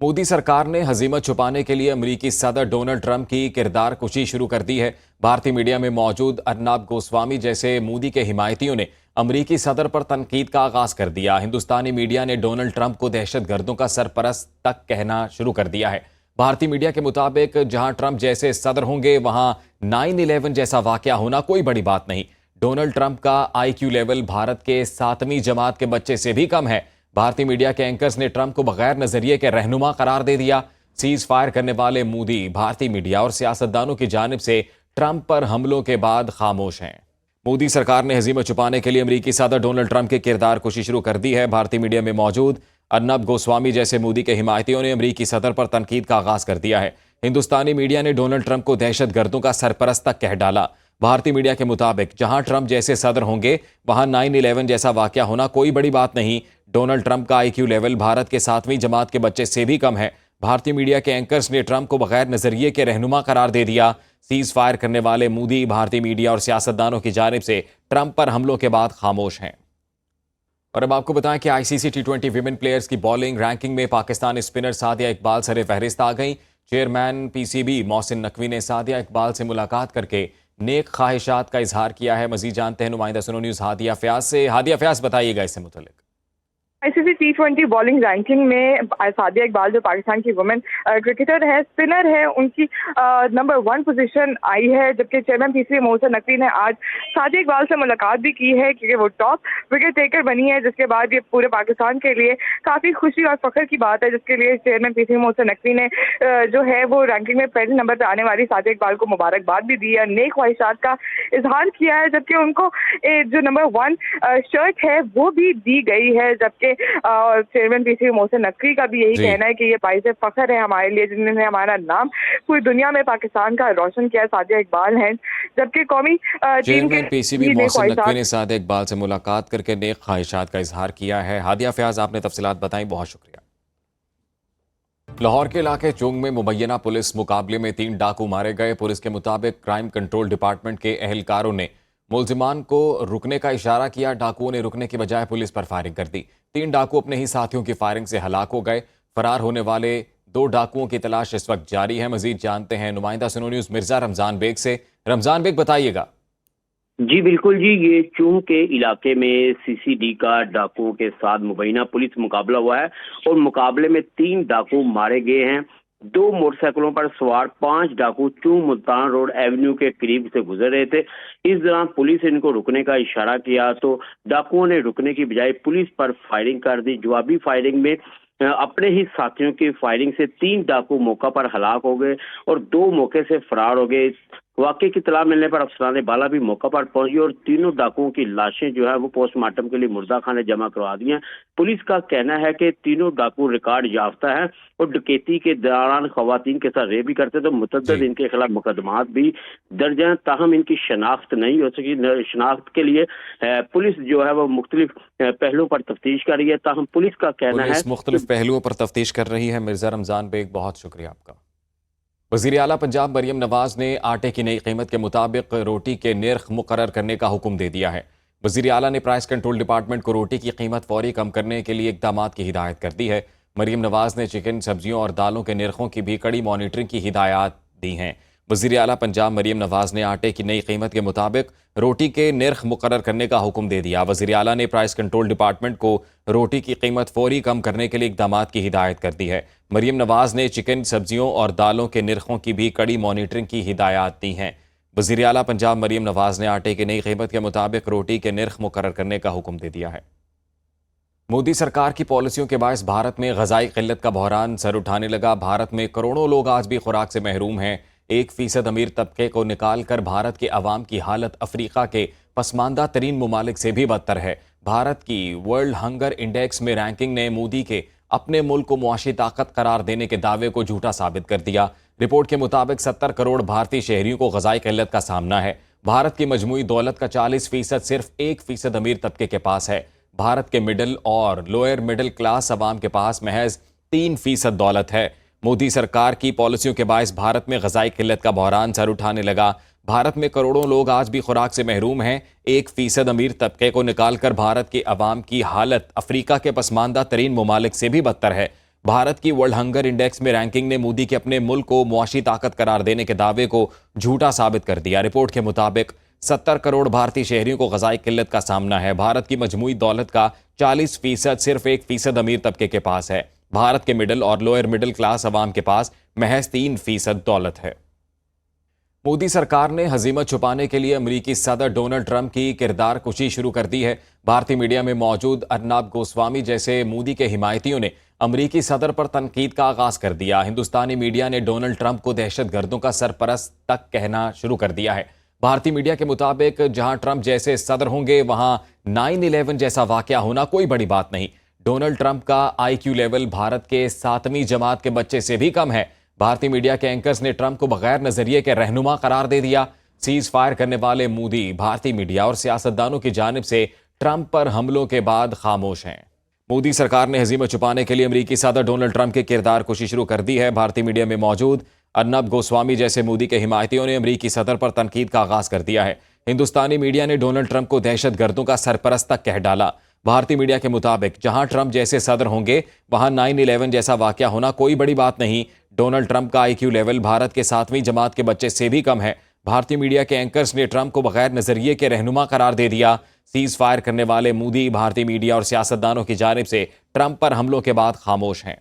मोदी सरकार ने हजीमत छुपाने के लिए अमरीकी सदर डोनाल्ड ट्रंप की किरदार कुशी शुरू कर दी है। भारतीय मीडिया में मौजूद अर्नब गोस्वामी जैसे मोदी के हिमायतियों ने अमरीकी सदर पर तनकीद का आगाज कर दिया। हिंदुस्तानी मीडिया ने डोनाल्ड ट्रंप को दहशतगर्दों का सरपरस्त तक कहना शुरू कर दिया है। भारतीय मीडिया के मुताबिक जहां ट्रंप जैसे सदर होंगे वहां 9/11 जैसा वाकया होना कोई बड़ी बात नहीं। डोनाल्ड ट्रंप का IQ लेवल भारत के 7वीं जमात के बच्चे से भी कम है। भारतीय मीडिया के एंकर्स ने ट्रंप को बगैर नजरिए के रहनुमा करार दे दिया। सीज फायर करने वाले मोदी भारतीय मीडिया और सियासतदानों की जानिब से ट्रंप पर हमलों के बाद खामोश हैं। मोदी सरकार ने हजीमत छुपाने के लिए अमरीकी सदर डोनाल्ड ट्रंप की किरदार कुशी शुरू कर दी है। भारतीय मीडिया में मौजूद अर्नब गोस्वामी जैसे मोदी के हिमायतियों ने अमरीकी सदर पर तनकीद का आगाज कर दिया है। हिंदुस्तानी मीडिया ने डोनाल्ड ट्रंप को दहशतगर्दों का सरपरस्त तक कह डाला। भारतीय मीडिया के मुताबिक जहां ट्रंप जैसे सदर होंगे वहां 9/11 जैसा वाकया होना कोई बड़ी बात नहीं। डोनाल्ड ट्रंप का IQ लेवल भारत के 7वीं जमात के बच्चे से भी कम है। भारतीय मीडिया के एंकर्स ने ट्रंप को बगैर नजरिए के रहनुमा करार दे दिया। सीज फायर करने वाले मोदी भारतीय मीडिया और सियासतदानों की जानिब से ट्रंप पर हमलों के बाद खामोश हैं। और अब आपको बताएं कि ICC T20 विमेन प्लेयर्स की बॉलिंग रैंकिंग में पाकिस्तानी स्पिनर सादिया इकबाल सरे फहरिस्त आ गई। चेयरमैन PCB मोहसिन नकवी ने सादिया इकबाल से मुलाकात करके नेक ख्वाहिशात का इजहार किया है। मजीद जानते हैं नुमाइंदा सुनो न्यूज़ हादिया फयाज से। हादिया फयाज, बताइएगा इससे मुतल्लिक। ICC T20 बॉलिंग रैंकिंग में सादिया इकबाल जो पाकिस्तान की वुमेन क्रिकेटर है, स्पिनर है, उनकी नंबर 1 पोजीशन आई है। जबकि चेयरमैन PCB मोहसिन नकवी ने आज सादिया इकबाल से मुलाकात भी की है क्योंकि वो टॉप विकेट टेकर बनी है, जिसके बाद ये पूरे पाकिस्तान के लिए काफ़ी खुशी और फख्र की बात है, जिसके लिए चेयरमैन PCB मोहसिन नकवी ने जो है वो रैंकिंग में पहले नंबर पर आने वाली सादिया इकबाल को मुबारकबाद भी दी है, नेक ख्वाहिशात का इजहार किया है। जबकि उनको जो नंबर 1 शर्ट है वो भी दी गई है। जबकि और चेयरमैन PCB मोहसिन नकवी का भी यही कहना है कि ये बाइस फख्र है हमारे लिए, जिन्होंने हमारा नाम पूरी दुनिया में पाकिस्तान का रोशन किया। सादिया इकबाल हैं। जबकि कौमी चेयरमैन PCB मोहसिन नकवी ने सादिया इकबाल से मुलाकात करके नेक ख्वाहिशात का इजहार किया है। हादिया फयाज, आपने तफसीलात बताई, बहुत शुक्रिया। लाहौर के इलाके चोंग में मुबैना पुलिस मुकाबले में 3 डाकू मारे गए। पुलिस के मुताबिक क्राइम कंट्रोल डिपार्टमेंट के एहलकारों ने मुलजिमान को रुकने का इशारा किया। डाकुओं ने रुकने की बजाय पुलिस पर फायरिंग कर दी। 3 डाकू अपने ही साथियों की फायरिंग से हलाक हो गए। फरार होने वाले 2 डाकुओं की तलाश इस वक्त जारी है। मजीद जानते हैं नुमाइंदा सुनो न्यूज़ मिर्जा रमजान बेग से। रमजान बेग, बताइएगा। जी बिल्कुल जी, ये चूंग के इलाके में CCD का डाकुओं के साथ मुबैना पुलिस मुकाबला हुआ है और मुकाबले में 3 डाकू मारे गए हैं। 2 मोटरसाइकिलों पर सवार 5 डाकू चूंग मुल्तान रोड एवेन्यू के करीब से गुजर रहे थे। इस दौरान पुलिस ने इनको रुकने का इशारा किया तो डाकुओं ने रुकने की बजाय पुलिस पर फायरिंग कर दी। जवाबी फायरिंग में अपने ही साथियों की फायरिंग से 3 डाकू मौका पर हलाक हो गए और 2 मौके से फरार हो गए। वाकये की इत्तला मिलने पर अफसरान बाला भी मौका पर पहुंची और तीनों डाकुओं की लाशें जो है वो पोस्टमार्टम के लिए मुर्दा खाने जमा करवा दी हैं। पुलिस का कहना है कि तीनों डाकू रिकॉर्ड याफ्ता है और डकैती के दौरान खवातीन के साथ रेप भी करते, तो मुतअद्दिद इनके खिलाफ मुकदमात भी दर्ज हैं। ताहम इनकी शनाख्त नहीं हो सकी। शनाख्त के लिए पुलिस जो है वो मुख्तलिफ पहलुओं पर तफ्तीश कर रही है। ताहम पुलिस का कहना है मुख्तलिफ पहलुओं पर तफ्तीश कर रही है। मिर्जा रमजान बेग, बहुत शुक्रिया आपका। वज़ीर आला पंजाब मरियम नवाज ने आटे की नई कीमत के मुताबिक रोटी के निर्ख मुकर्रर करने का हुक्म दे दिया है। वज़ीर आला ने प्राइस कंट्रोल डिपार्टमेंट को रोटी की कीमत फौरी कम करने के लिए इक़दामात की हिदायत कर दी है। मरियम नवाज ने चिकन, सब्जियों और दालों के निर्खों की भी कड़ी मॉनिटरिंग की हिदायत दी हैं। वज़ीर आला पंजाब मरियम नवाज ने आटे की नई कीमत के मुताबिक रोटी के निर्ख मुकर्रर करने का हुक्म दे दिया। वज़ीर आला ने प्राइस कंट्रोल डिपार्टमेंट को रोटी की कीमत फौरी कम करने के लिए इक़दामात की हिदायत कर दी है। मरियम नवाज ने चिकन, सब्जियों और दालों के निर्खों की भी कड़ी मॉनिटरिंग की हिदायत दी हैं। वज़ीर आला पंजाब मरियम नवाज ने आटे की नई कीमत के मुताबिक रोटी के निर्ख मुकर्रर करने का हुक्म दे दिया है। मोदी सरकार की पॉलिसियों के बायस भारत में ग़ज़ाई क़िल्लत का बहरान सर उठाने लगा। भारत में करोड़ों लोग आज भी खुराक से महरूम हैं। 1% अमीर तबके को निकाल कर भारत के अवाम की हालत अफ्रीका के पसमानदा तरीन ममालिक से भी बदतर है। भारत की वर्ल्ड हंगर इंडेक्स में रैंकिंग ने मोदी के अपने मुल्क को मुआशी ताकत करार देने के दावे को झूठा साबित कर दिया। रिपोर्ट के मुताबिक 70 करोड़ भारतीय शहरियों को ग़ज़ाई क़िल्लत का सामना है। भारत की मजमूई दौलत का 40% सिर्फ 1% अमीर तबके के पास है। भारत के मिडिल और लोअर मिडिल क्लास अवाम के पास महज 3% दौलत है। मोदी सरकार की पॉलिसियों के बायस भारत में ग़ज़ाई क़िल्लत का बहरान सर उठाने लगा। भारत में करोड़ों लोग आज भी खुराक से महरूम हैं। 1% अमीर तबके को निकालकर भारत की अवाम की हालत अफ्रीका के पसमानदा तरीन ममालिक से भी बदतर है। भारत की वर्ल्ड हंगर इंडेक्स में रैंकिंग ने मोदी के अपने मुल्क को मुआशी ताकत करार देने के दावे को झूठा साबित कर दिया। रिपोर्ट के मुताबिक 70 करोड़ भारतीय शहरियों को ग़िज़ाई किल्लत का सामना है। भारत की मजमूई दौलत का 40% सिर्फ 1% अमीर तबके के पास है। भारत के मिडिल और लोअर मिडिल क्लास अवाम के पास महज 3% दौलत है। मोदी सरकार ने हजीमत छुपाने के लिए अमरीकी सदर डोनाल्ड ट्रंप की किरदार कुशी शुरू कर दी है। भारतीय मीडिया में मौजूद अर्नब गोस्वामी जैसे मोदी के हिमायतियों ने अमरीकी सदर पर तनकीद का आगाज कर दिया। हिंदुस्तानी मीडिया ने डोनाल्ड ट्रंप को दहशतगर्दों का सरपरस्त तक कहना शुरू कर दिया है। भारतीय मीडिया के मुताबिक जहां ट्रंप जैसे सदर होंगे वहां 9/11 जैसा वाकया होना कोई बड़ी बात नहीं। डोनाल्ड ट्रंप का IQ लेवल भारत के 7वीं जमात के बच्चे से भी कम है। भारतीय मीडिया के एंकर्स ने ट्रंप को बगैर नजरिए के रहनुमा करार दे दिया। सीज फायर करने वाले मोदी भारतीय मीडिया और सियासतदानों की जानिब से ट्रंप पर हमलों के बाद खामोश हैं। मोदी सरकार ने हजीमत छुपाने के लिए अमरीकी सदर डोनाल्ड ट्रंप की किरदार कुशी शुरू कर दी है। भारतीय मीडिया में मौजूद अर्नब गोस्वामी जैसे मोदी के हिमायतियों ने अमरीकी सदर पर तनकीद का आगाज कर दिया है। हिंदुस्तानी मीडिया ने डोनाल्ड ट्रंप को दहशतगर्दों का सरपरस्त तक कह डाला। भारतीय मीडिया के मुताबिक जहां ट्रंप जैसे सदर होंगे वहां 9/11 जैसा वाकया होना कोई बड़ी बात नहीं। डोनाल्ड ट्रंप का IQ लेवल भारत के 7वीं जमात के बच्चे से भी कम है। भारतीय मीडिया के एंकर्स ने ट्रंप को बगैर नजरिए के रहनुमा करार दे दिया। सीज फायर करने वाले मोदी भारतीय मीडिया और सियासतदानों की जानिब से ट्रंप पर हमलों के बाद खामोश हैं।